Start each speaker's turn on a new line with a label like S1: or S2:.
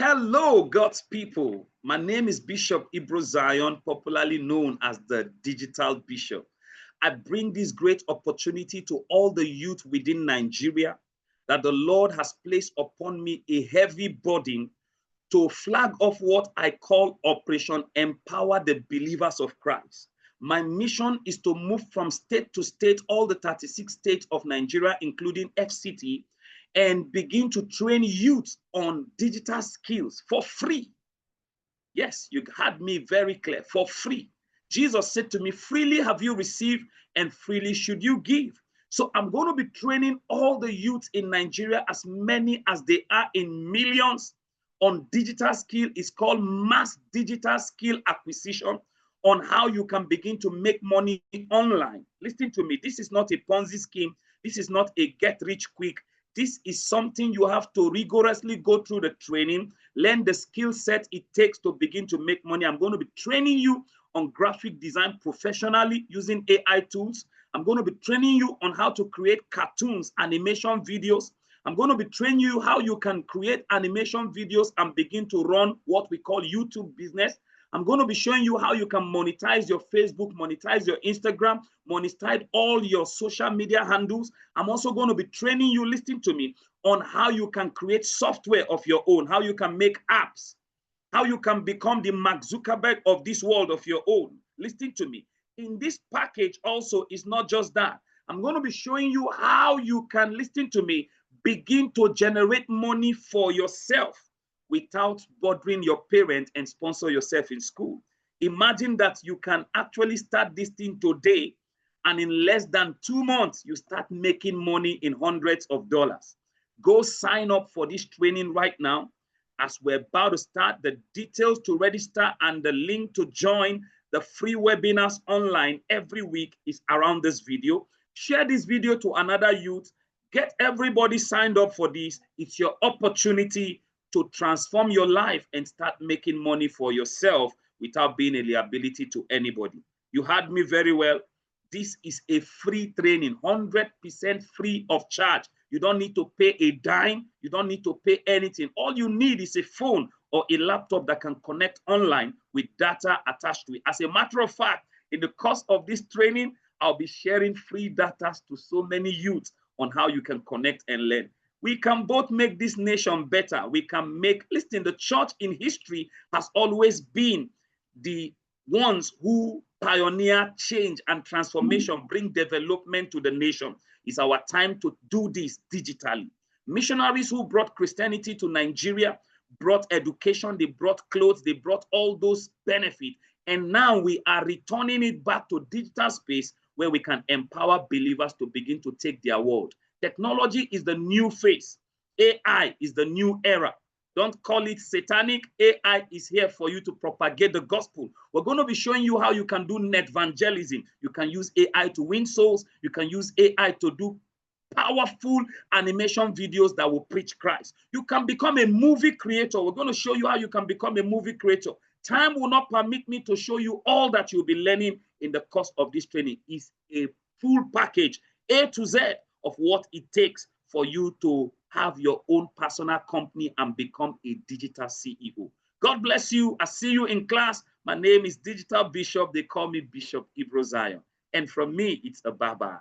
S1: Hello, God's people. My name is Bishop IBRO Zion, popularly known as the Digital Bishop. I bring this great opportunity to all the youth within Nigeria that the Lord has placed upon me a heavy burden to flag off what I call Operation Empower the Believers of Christ. My mission is to move from state to state, all the 36 states of Nigeria, including FCT, and begin to train youth on digital skills for free. Yes, you heard me very clear, for free. Jesus said to me, freely have you received and freely should you give. So I'm going to be training all the youth in Nigeria, as many as they are in millions, on digital skill. It's called mass digital skill acquisition, on how you can begin to make money online. Listen to me. This is not a Ponzi scheme. This is not a get rich quick. This is something you have to rigorously go through the training, learn the skill set it takes to begin to make money. I'm going to be training you on graphic design professionally using AI tools. I'm going to be training you on how to create cartoons, animation videos. I'm going to be training you how you can create animation videos and begin to run what we call YouTube business. I'm going to be showing you how you can monetize your Facebook, monetize your Instagram, monetize all your social media handles. I'm also going to be training you, listen to me, on how you can create software of your own, how you can make apps, how you can become the Mark Zuckerberg of this world of your own. Listen to me. In this package also is not just that. I'm going to be showing you how you can, listen to me, begin to generate money for yourself without bothering your parents and sponsor yourself in school. Imagine that you can actually start this thing today, and in less than 2 months, you start making money in hundreds of dollars. Go sign up for this training right now. As we're about to start, the details to register and the link to join the free webinars online every week is around this video. Share this video to another youth. Get everybody signed up for this. It's your opportunity to transform your life and start making money for yourself without being a liability to anybody. You heard me very well. This is a free training, 100% free of charge. You don't need to pay a dime. You don't need to pay anything. All you need is a phone or a laptop that can connect online with data attached to it. As a matter of fact, in the course of this training, I'll be sharing free data to so many youths on how you can connect and learn. We can both make this nation better. We can make, listen, the church in history has always been the ones who pioneer change and transformation, bring development to the nation. It's our time to do this digitally. Missionaries who brought Christianity to Nigeria brought education, they brought clothes, they brought all those benefits. And now we are returning it back to digital space where we can empower believers to begin to take their world. Technology is the new face. AI is the new era. Don't call it satanic. AI is here for you to propagate the gospel. We're going to be showing you how you can do net evangelism. You can use AI to win souls. You can use AI to do powerful animation videos that will preach Christ. You can become a movie creator. We're going to show you how you can become a movie creator. Time will not permit me to show you all that you'll be learning in the course of this training. It's a full package, A to Z, of what it takes for you to have your own personal company and become a digital CEO. God bless you. I see you in class. My name is Digital Bishop. They call me Bishop IBRO Zion. And from me, it's a bye-bye.